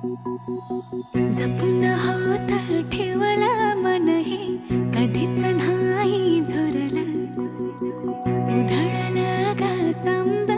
जपून होत ठेवला मन हे कधीच नाही झुरलं उधळलं ग समजा